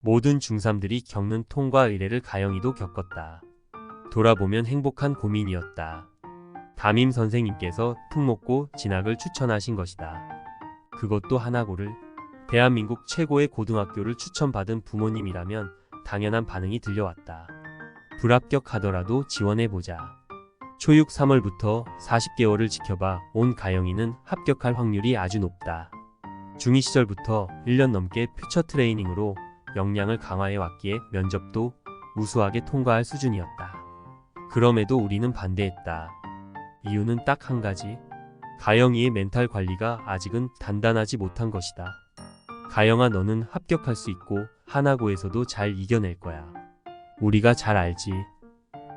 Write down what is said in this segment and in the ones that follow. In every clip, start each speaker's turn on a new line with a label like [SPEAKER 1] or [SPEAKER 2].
[SPEAKER 1] 모든 중3들이 겪는 통과 의례를 가영이도 겪었다. 돌아보면 행복한 고민이었다. 담임 선생님께서 특목고 진학을 추천하신 것이다. 그것도 하나고를. 대한민국 최고의 고등학교를 추천받은 부모님이라면 당연한 반응이 들려왔다. 불합격하더라도 지원해보자. 초육 3월부터 40개월을 지켜봐 온 가영이는 합격할 확률이 아주 높다. 중2 시절부터 1년 넘게 퓨처 트레이닝으로 역량을 강화해왔기에 면접도 우수하게 통과할 수준이었다. 그럼에도 우리는 반대했다. 이유는 딱 한 가지. 가영이의 멘탈 관리가 아직은 단단하지 못한 것이다. 가영아, 너는 합격할 수 있고 하나고에서도 잘 이겨낼 거야. 우리가 잘 알지.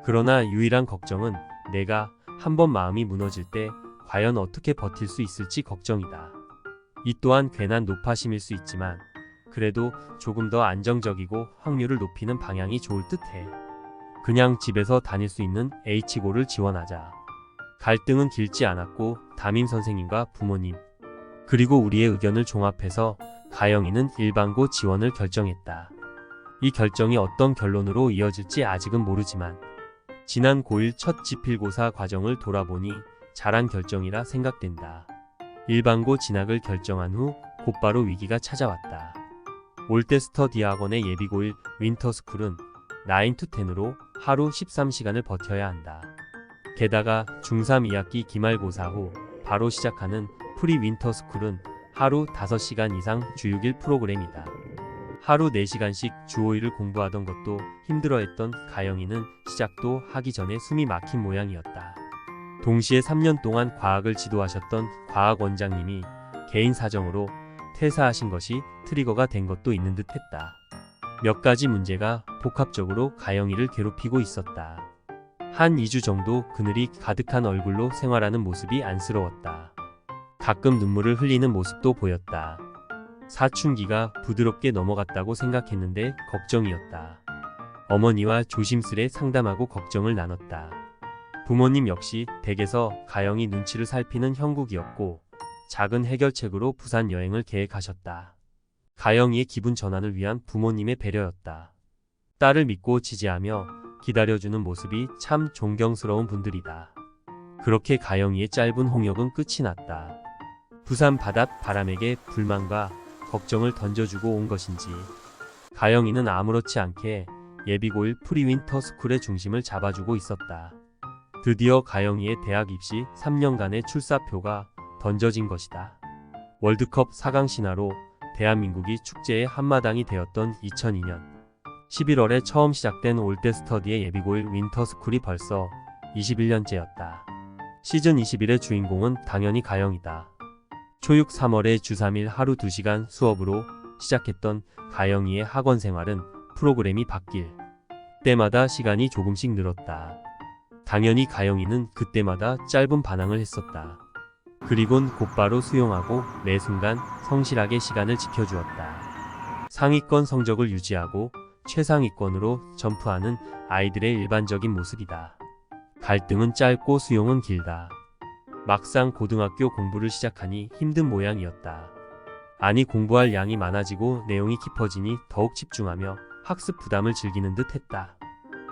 [SPEAKER 1] 그러나 유일한 걱정은 내가 한번 마음이 무너질 때 과연 어떻게 버틸 수 있을지 걱정이다. 이 또한 괜한 노파심일 수 있지만 그래도 조금 더 안정적이고 확률을 높이는 방향이 좋을 듯해. 그냥 집에서 다닐 수 있는 H고를 지원하자. 갈등은 길지 않았고 담임 선생님과 부모님 그리고 우리의 의견을 종합해서 가영이는 일반고 지원을 결정했다. 이 결정이 어떤 결론으로 이어질지 아직은 모르지만 지난 고1 첫 지필고사 과정을 돌아보니 잘한 결정이라 생각된다. 일반고 진학을 결정한 후 곧바로 위기가 찾아왔다. 올데스터디 학원의 예비고1 윈터스쿨은 9-10으로 하루 13시간을 버텨야 한다. 게다가 중3 2학기 기말고사 후 바로 시작하는 프리 윈터스쿨은 하루 5시간 이상 주 6일 프로그램이다. 하루 4시간씩 주 5일을 공부하던 것도 힘들어했던 가영이는 시작도 하기 전에 숨이 막힌 모양이었다. 동시에 3년 동안 과학을 지도하셨던 과학원장님이 개인 사정으로 퇴사하신 것이 트리거가 된 것도 있는 듯 했다. 몇 가지 문제가 복합적으로 가영이를 괴롭히고 있었다. 한 2주 정도 그늘이 가득한 얼굴로 생활하는 모습이 안쓰러웠다. 가끔 눈물을 흘리는 모습도 보였다. 사춘기가 부드럽게 넘어갔다고 생각했는데 걱정이었다. 어머니와 조심스레 상담하고 걱정을 나눴다. 부모님 역시 댁에서 가영이 눈치를 살피는 형국이었고 작은 해결책으로 부산 여행을 계획하셨다. 가영이의 기분 전환을 위한 부모님의 배려였다. 딸을 믿고 지지하며 기다려주는 모습이 참 존경스러운 분들이다. 그렇게 가영이의 짧은 홍역은 끝이 났다. 부산 바닷바람에게 불만과 걱정을 던져주고 온 것인지 가영이는 아무렇지 않게 예비고1 프리윈터스쿨의 중심을 잡아주고 있었다. 드디어 가영이의 대학 입시 3년간의 출사표가 던져진 것이다. 월드컵 4강 신화로 대한민국이 축제의 한마당이 되었던 2002년 11월에 처음 시작된 올데스터디의 예비고1 윈터스쿨이 벌써 21년째였다. 시즌 21의 주인공은 당연히 가영이다. 초육 3월에 주 3일 하루 2시간 수업으로 시작했던 가영이의 학원 생활은 프로그램이 바뀔 때마다 시간이 조금씩 늘었다. 당연히 가영이는 그때마다 짧은 반항을 했었다. 그리곤 곧바로 수용하고 매 순간 성실하게 시간을 지켜주었다. 상위권 성적을 유지하고 최상위권으로 점프하는 아이들의 일반적인 모습이다. 갈등은 짧고 수용은 길다. 막상 고등학교 공부를 시작하니 힘든 모양이었다. 아니, 공부할 양이 많아지고 내용이 깊어지니 더욱 집중하며 학습 부담을 즐기는 듯 했다.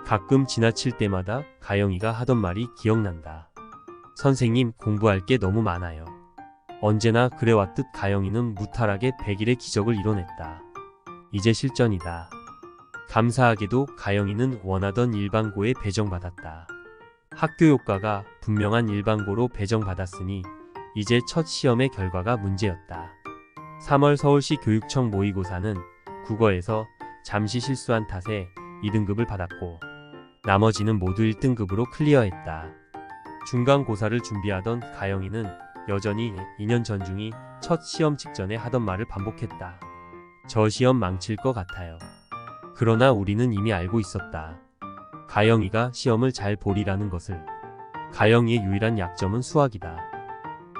[SPEAKER 1] 가끔 지나칠 때마다 가영이가 하던 말이 기억난다. 선생님, 공부할 게 너무 많아요. 언제나 그래왔듯 가영이는 무탈하게 100일의 기적을 이뤄냈다. 이제 실전이다. 감사하게도 가영이는 원하던 일반고에 배정받았다. 학교 효과가 분명한 일반고로 배정받았으니 이제 첫 시험의 결과가 문제였다. 3월 서울시 교육청 모의고사는 국어에서 잠시 실수한 탓에 2등급을 받았고 나머지는 모두 1등급으로 클리어했다. 중간고사를 준비하던 가영이는 여전히 2년 전중이 첫 시험 직전에 하던 말을 반복했다. 저 시험 망칠 것 같아요. 그러나 우리는 이미 알고 있었다. 가영이가 시험을 잘 보리라는 것을. 가영이의 유일한 약점은 수학이다.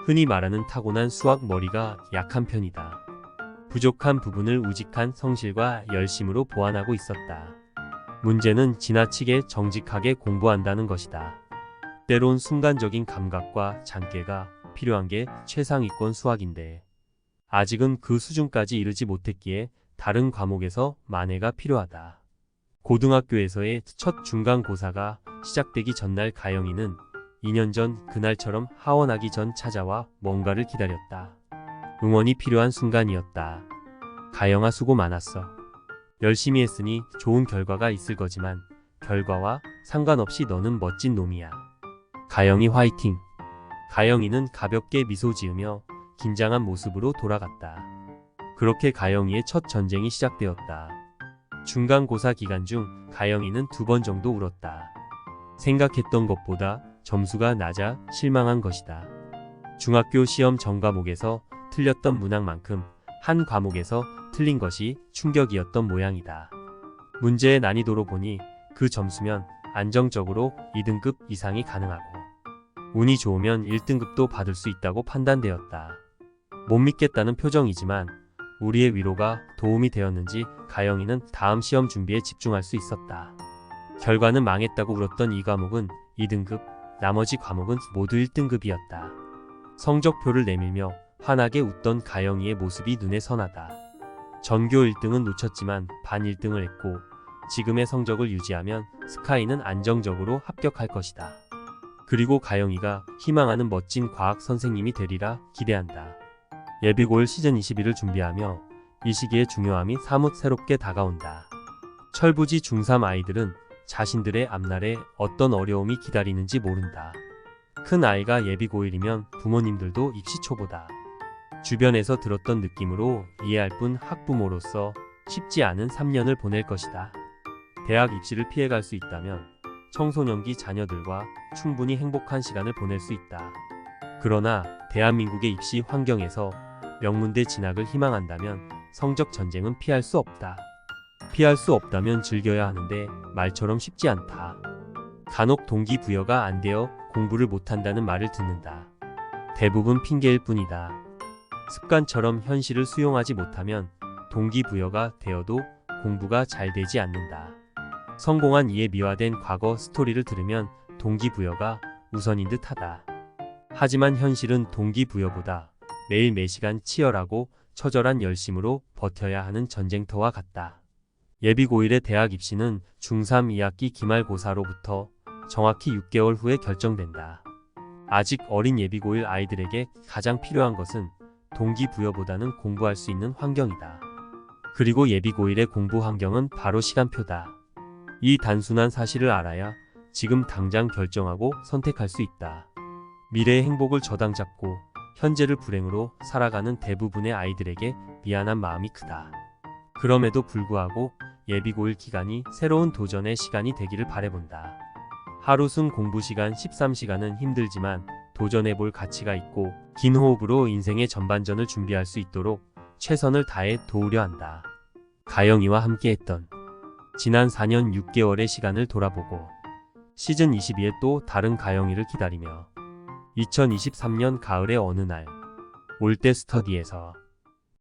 [SPEAKER 1] 흔히 말하는 타고난 수학 머리가 약한 편이다. 부족한 부분을 우직한 성실과 열심으로 보완하고 있었다. 문제는 지나치게 정직하게 공부한다는 것이다. 때론 순간적인 감각과 장깨가 필요한 게 최상위권 수학인데 아직은 그 수준까지 이르지 못했기에 다른 과목에서 만회가 필요하다. 고등학교에서의 첫 중간고사가 시작되기 전날 가영이는 2년 전 그날처럼 하원하기 전 찾아와 뭔가를 기다렸다. 응원이 필요한 순간이었다. 가영아 수고 많았어. 열심히 했으니 좋은 결과가 있을 거지만 결과와 상관없이 너는 멋진 놈이야. 가영이 화이팅! 가영이는 가볍게 미소 지으며 긴장한 모습으로 돌아갔다. 그렇게 가영이의 첫 전쟁이 시작되었다. 중간고사 기간 중 가영이는 2번 정도 울었다. 생각했던 것보다 점수가 낮아 실망한 것이다. 중학교 시험 전 과목에서 틀렸던 문항만큼 한 과목에서 틀린 것이 충격이었던 모양이다. 문제의 난이도로 보니 그 점수면 안정적으로 2등급 이상이 가능하고 운이 좋으면 1등급도 받을 수 있다고 판단되었다. 못 믿겠다는 표정이지만 우리의 위로가 도움이 되었는지 가영이는 다음 시험 준비에 집중할 수 있었다. 결과는 망했다고 울었던 이 과목은 2등급, 나머지 과목은 모두 1등급이었다. 성적표를 내밀며 환하게 웃던 가영이의 모습이 눈에 선하다. 전교 1등은 놓쳤지만 반 1등을 했고 지금의 성적을 유지하면 스카이는 안정적으로 합격할 것이다. 그리고 가영이가 희망하는 멋진 과학 선생님이 되리라 기대한다. 예비고일 시즌 21을 준비하며 이 시기의 중요함이 사뭇 새롭게 다가온다. 철부지 중3 아이들은 자신들의 앞날에 어떤 어려움이 기다리는지 모른다. 큰 아이가 예비고일이면 부모님들도 입시 초보다. 주변에서 들었던 느낌으로 이해할 뿐 학부모로서 쉽지 않은 3년을 보낼 것이다. 대학 입시를 피해갈 수 있다면 청소년기 자녀들과 충분히 행복한 시간을 보낼 수 있다. 그러나 대한민국의 입시 환경에서 명문대 진학을 희망한다면 성적 전쟁은 피할 수 없다. 피할 수 없다면 즐겨야 하는데 말처럼 쉽지 않다. 간혹 동기부여가 안 되어 공부를 못한다는 말을 듣는다. 대부분 핑계일 뿐이다. 습관처럼 현실을 수용하지 못하면 동기부여가 되어도 공부가 잘 되지 않는다. 성공한 이의 미화된 과거 스토리를 들으면 동기부여가 우선인 듯하다. 하지만 현실은 동기부여보다 매일 매시간 치열하고 처절한 열심으로 버텨야 하는 전쟁터와 같다. 예비고일의 대학 입시는 중3 2학기 기말고사로부터 정확히 6개월 후에 결정된다. 아직 어린 예비고일 아이들에게 가장 필요한 것은 동기부여보다는 공부할 수 있는 환경이다. 그리고 예비고일의 공부 환경은 바로 시간표다. 이 단순한 사실을 알아야 지금 당장 결정하고 선택할 수 있다. 미래의 행복을 저당 잡고 현재를 불행으로 살아가는 대부분의 아이들에게 미안한 마음이 크다. 그럼에도 불구하고 예비고일 기간이 새로운 도전의 시간이 되기를 바라본다. 하루 순 공부 시간 13시간은 힘들지만 도전해볼 가치가 있고 긴 호흡으로 인생의 전반전을 준비할 수 있도록 최선을 다해 도우려 한다. 가영이와 함께했던 지난 4년 6개월의 시간을 돌아보고 시즌 22에 또 다른 가영이를 기다리며 2023년 가을의 어느 날 올때 스터디에서